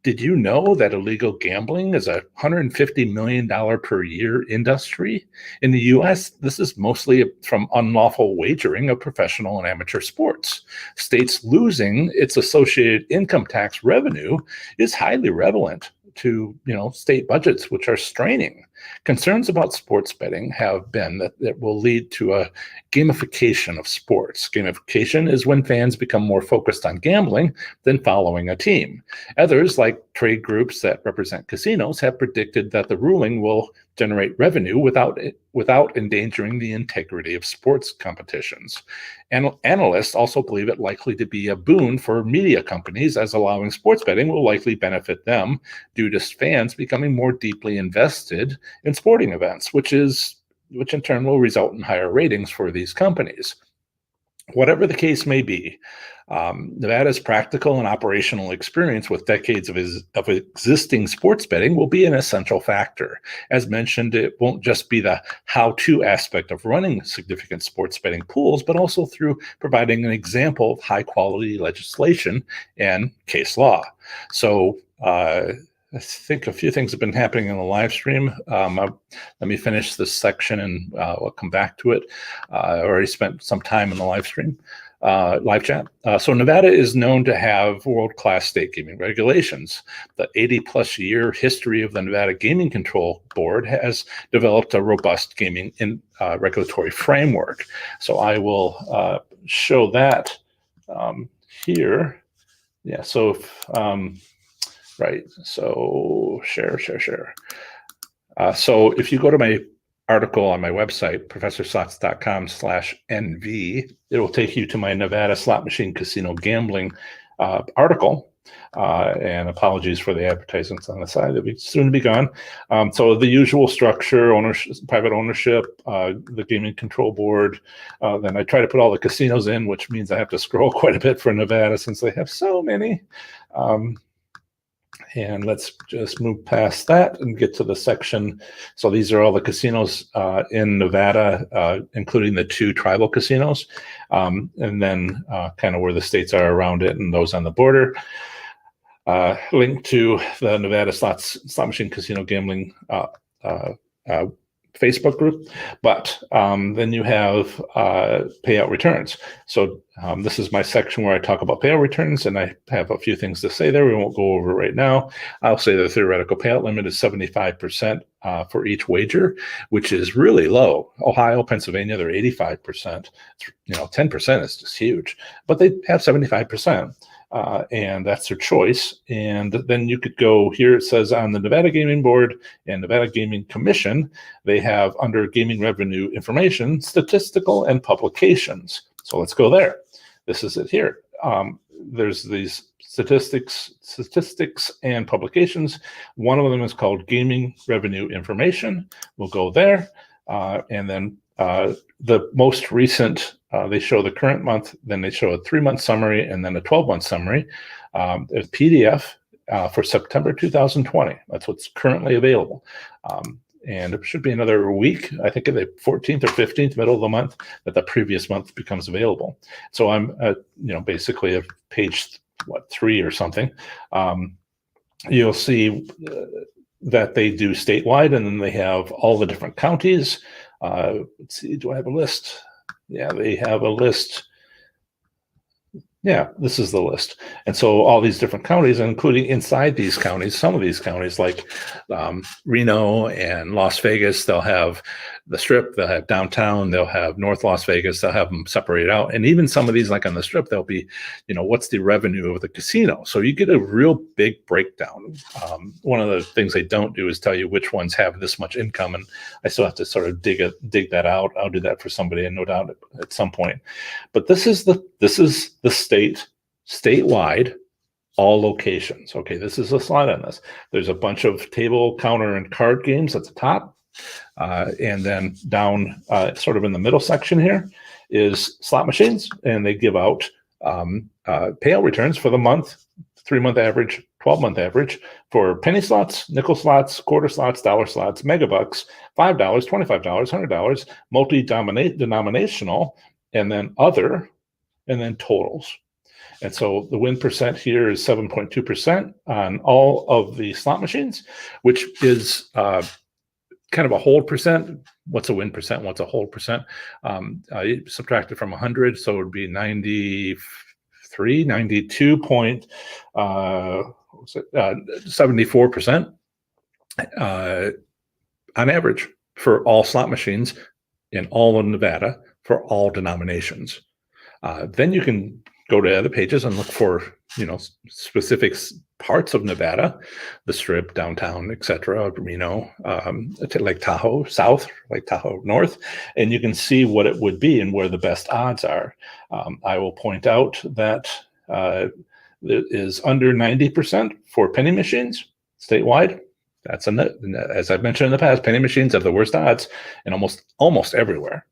Did you know that illegal gambling is a $150 million per year industry? In the US, this is mostly from unlawful wagering of professional and amateur sports. States losing its associated income tax revenue is highly relevant to state budgets, which are straining. Concerns about sports betting have been that it will lead to a gamification of sports. Gamification is when fans become more focused on gambling than following a team. Others, like trade groups that represent casinos, have predicted that the ruling will generate revenue without endangering the integrity of sports competitions. And analysts also believe it likely to be a boon for media companies, as allowing sports betting will likely benefit them due to fans becoming more deeply invested in sporting events, which in turn will result in higher ratings for these companies. Whatever the case may be, Nevada's practical and operational experience with decades of existing sports betting will be an essential factor. As mentioned, it won't just be the how-to aspect of running significant sports betting pools, but also through providing an example of high-quality legislation and case law. So, I think a few things have been happening in the live stream. Let me finish this section and we'll come back to it. I already spent some time in the live stream, live chat. So Nevada is known to have world-class state gaming regulations. The 80-plus year history of the Nevada Gaming Control Board has developed a robust gaming regulatory framework. So I will show that here. Yeah, so right. So share. So if you go to my article on my website, professorslots.com/NV, it will take you to my Nevada slot machine casino gambling article. And apologies for the advertisements on the side. They'll be soon to be gone. So the usual structure, ownership, private ownership, the Gaming Control Board. Then I try to put all the casinos in, which means I have to scroll quite a bit for Nevada since they have so many. And let's just move past that and get to the section. So these are all the casinos in Nevada, including the 2 tribal casinos, and then kind of where the states are around it and those on the border. Link to the Nevada slot machine casino gambling Facebook group, but then you have payout returns. So this is my section where I talk about payout returns, and I have a few things to say there. We won't go over right now. I'll say the theoretical payout limit is 75% for each wager, which is really low. Ohio, Pennsylvania, they're 85%. 10% is just huge, but they have 75%. And that's their choice. And then you could go here. It says on the Nevada Gaming Board and Nevada Gaming Commission, they have under gaming revenue information, statistical and publications. So let's go there. This is it here. There's these statistics and publications. One of them is called gaming revenue information. We'll go there. And then the most recent, they show the current month, then they show a 3-month summary, and then a 12-month summary. There's PDF for September 2020. That's what's currently available. And it should be another week, I think the 14th or 15th, middle of the month, that the previous month becomes available. So I'm, basically at page, 3 or something. You'll see that they do statewide, and then they have all the different counties. Let's see, do I have a list? Yeah, they have a list. Yeah, this is the list. And so all these different counties, including inside these counties, some of these counties like Reno and Las Vegas, they'll have the Strip, they'll have downtown, they'll have North Las Vegas, they'll have them separated out. And even some of these, like on the Strip, they'll be, what's the revenue of the casino? So you get a real big breakdown. One of the things they don't do is tell you which ones have this much income. And I still have to sort of dig that out. I'll do that for somebody, and no doubt at some point. But this is the statewide, all locations. Okay, this is a slide on this. There's a bunch of table, counter, and card games at the top. And then down sort of in the middle section here is slot machines, and they give out payout returns for the month, 3-month average, 12-month average for penny slots, nickel slots, quarter slots, dollar slots, megabucks, $5, $25, $100, multi-denominational, and then other, and then totals. And so the win percent here is 7.2% on all of the slot machines, which is kind of a hold percent. What's a win percent? What's a hold percent? You subtract it from 100, so it would be 74% on average for all slot machines in all of Nevada for all denominations. Then you can go to other pages and look for, specific parts of Nevada, the Strip, downtown, etc., Reno, Lake Tahoe South, Lake Tahoe North, and you can see what it would be and where the best odds are. I will point out that it is under 90% for penny machines statewide. That's as I've mentioned in the past, penny machines have the worst odds in almost everywhere.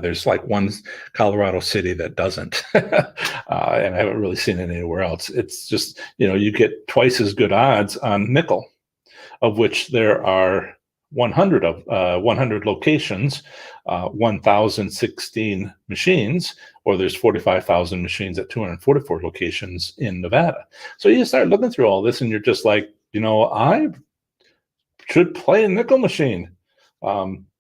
There's like one Colorado city that doesn't, and I haven't really seen it anywhere else. It's just, you get twice as good odds on nickel, of which there are 100 locations, 1,016 machines, or there's 45,000 machines at 244 locations in Nevada. So you start looking through all this and you're just like, I should play a nickel machine.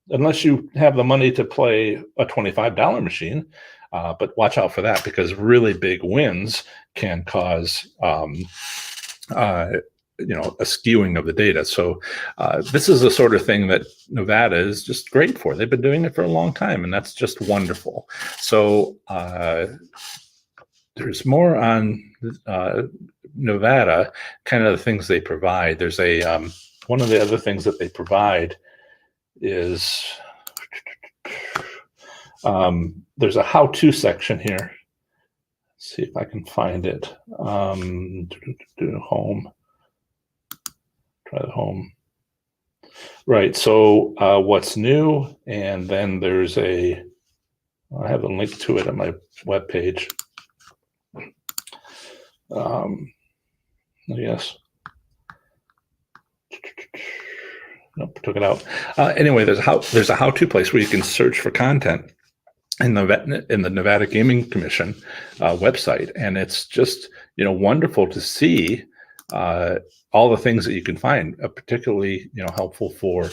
Unless you have the money to play a $25 machine, but watch out for that, because really big wins can cause, a skewing of the data. So this is the sort of thing that Nevada is just great for. They've been doing it for a long time, and that's just wonderful. So there's more on Nevada, kind of the things they provide. There's one of the other things that they provide is there's a how-to section here. Let's see if I can find it. Home. Try the home. Right. So what's new? And then there's I have a link to it on my webpage. Yes. Nope, took it out. Anyway, there's a how-to place where you can search for content in the Nevada Gaming Commission website, and it's just wonderful to see all the things that you can find, particularly helpful for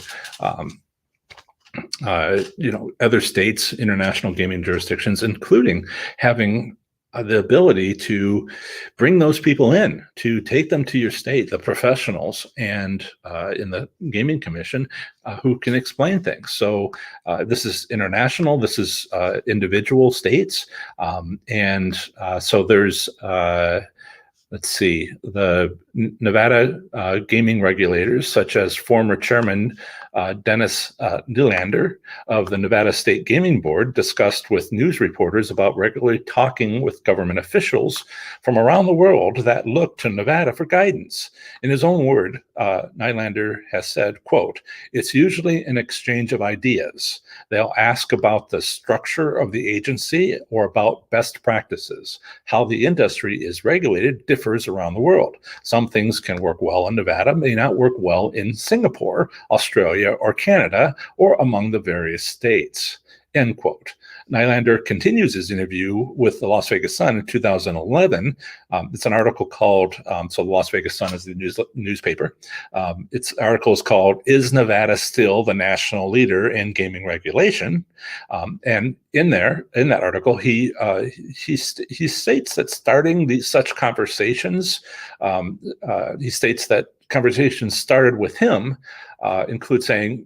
other states, international gaming jurisdictions, including having the ability to bring those people in, to take them to your state, the professionals and in the gaming commission who can explain things. So this is international, this is individual states. So there's, let's see, the Nevada gaming regulators, such as former chairman Dennis Nylander of the Nevada State Gaming Board, discussed with news reporters about regularly talking with government officials from around the world that look to Nevada for guidance. In his own word, Nylander has said, quote, "It's usually an exchange of ideas. They'll ask about the structure of the agency or about best practices. How the industry is regulated differs around the world. Some things can work well in Nevada, may not work well in Singapore, Australia, or Canada, or among the various states," end quote. Nylander continues his interview with the Las Vegas Sun in 2011. It's an article called, so the Las Vegas Sun is the newspaper. Its article is called, "Is Nevada Still the National Leader in Gaming Regulation?" And in that article, he states that starting such conversations, he states that conversations started with him, include saying,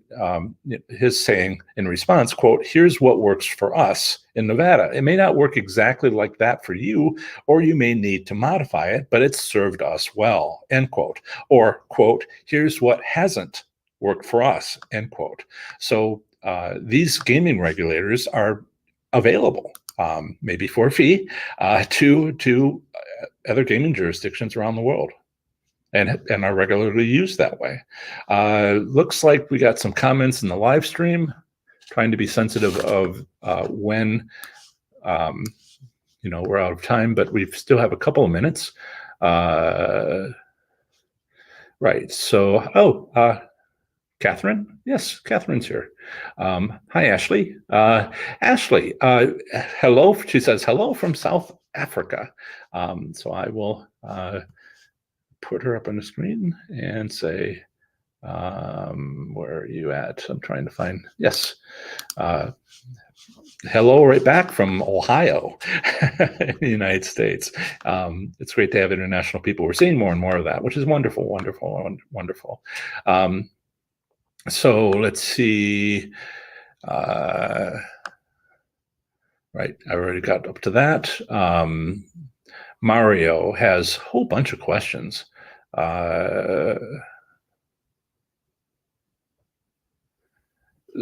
his saying in response, quote, "Here's what works for us in Nevada. It may not work exactly like that for you, or you may need to modify it, but it's served us well," end quote. Or, quote, "Here's what hasn't worked for us," end quote. So these gaming regulators are available, maybe for a fee, to other gaming jurisdictions around the world. And are regularly used that way. Looks like we got some comments in the live stream, trying to be sensitive of when we're out of time, but we still have a couple of minutes. Right, so, Catherine? Yes, Catherine's here. Hi, Ashley. Ashley, hello, she says, hello from South Africa. So I will put her up on the screen and say, where are you at? I'm trying to find, yes. Hello, right back from Ohio, in the United States. It's great to have international people. We're seeing more and more of that, which is wonderful, wonderful, wonderful. So let's see. Right, I already got up to that. Mario has a whole bunch of questions.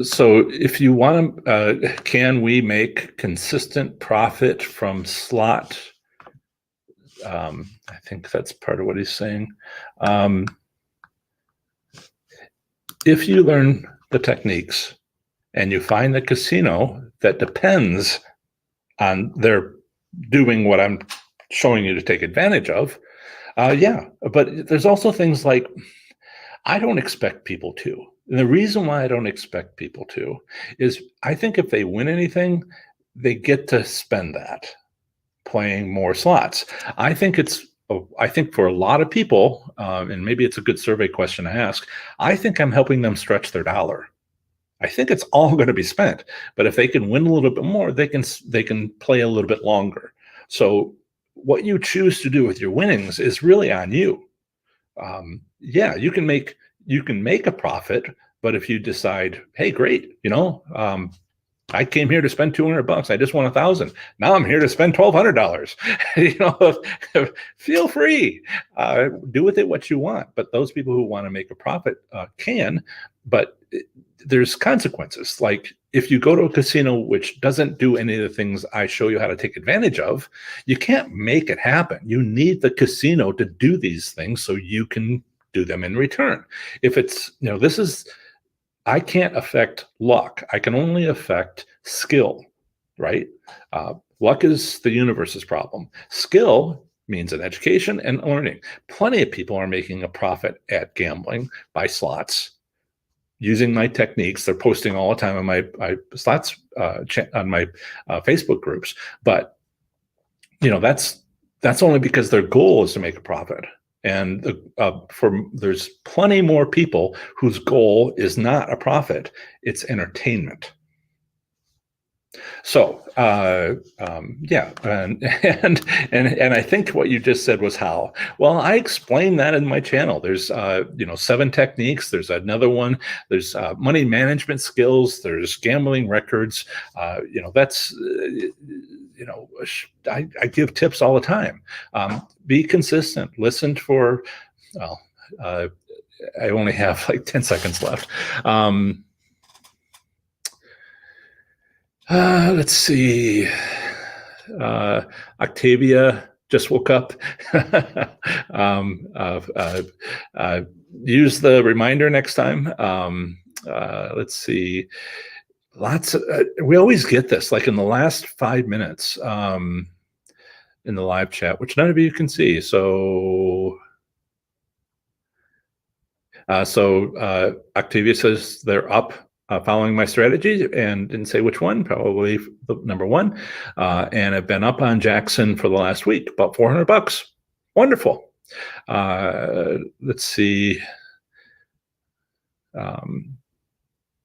So if you want to, can we make consistent profit from slot? I think that's part of what he's saying. If you learn the techniques and you find a casino that depends on their doing what I'm showing you to take advantage of, yeah, but there's also things like, I don't expect people to. And the reason why I don't expect people to is I think if they win anything, they get to spend that playing more slots. I think for a lot of people, and maybe it's a good survey question to ask, I think I'm helping them stretch their dollar. I think it's all going to be spent, but if they can win a little bit more, they can play a little bit longer. So what you choose to do with your winnings is really on you. Yeah, you can make a profit, but if you decide, hey, great, I came here to spend $200. I just won $1,000. Now I'm here to spend $1,200. Feel free. Do with it what you want. But those people who want to make a profit can. But there's consequences. Like if you go to a casino which doesn't do any of the things I show you how to take advantage of, you can't make it happen. You need the casino to do these things so you can do them in return. If it's, I can't affect luck. I can only affect skill, right? Luck is the universe's problem. Skill means an education and learning. Plenty of people are making a profit at gambling by slots using my techniques. They're posting all the time on my slots on my Facebook groups. But that's only because their goal is to make a profit. And there's plenty more people whose goal is not a profit, it's entertainment. So, yeah, and I think what you just said was how. Well, I explained that in my channel. There's 7 techniques. There's another one. There's money management skills. There's gambling records. That's I give tips all the time. Be consistent. Listen for. Well, I only have like 10 seconds left. Let's see. Octavia just woke up. Use the reminder next time. Let's see. We always get this, like in the last 5 minutes in the live chat, which none of you can see. So Octavia says they're up. Following my strategy, and didn't say which one, probably the number 1. And I've been up on Jackson for the last week, about $400. Wonderful. Let's see. All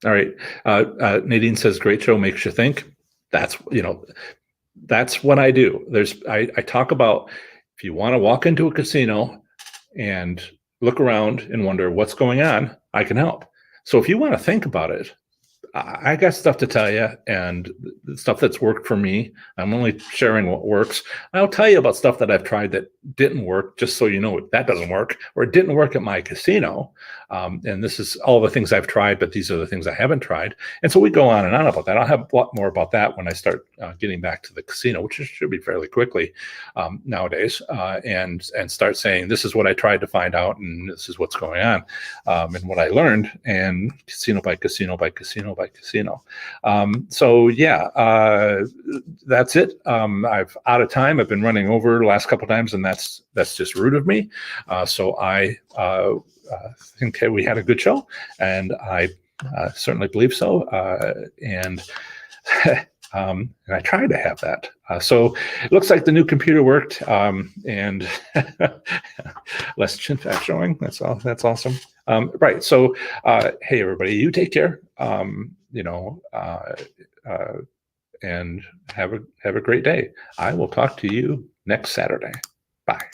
right. Nadine says, great show, makes you think. That's what I do. I talk about, if you want to walk into a casino and look around and wonder what's going on, I can help. So if you want to think about it, I got stuff to tell you, and stuff that's worked for me. I'm only sharing what works. I'll tell you about stuff that I've tried that didn't work, just so you know that doesn't work, or it didn't work at my casino. And this is all the things I've tried, but these are the things I haven't tried. And so we go on and on about that. I'll have a lot more about that when I start getting back to the casino, which should be fairly quickly nowadays, and start saying, this is what I tried to find out, and this is what's going on, and what I learned, and casino by casino by casino by casino. So yeah, that's it. I've out of time. I've been running over the last couple of times, and that's just rude of me. So I think we had a good show, and I certainly believe so. And I tried to have that. So it looks like the new computer worked, and less chin fat showing. That's all. That's awesome. Right. So, hey, everybody, you take care. And have a great day. I will talk to you next Saturday. Bye.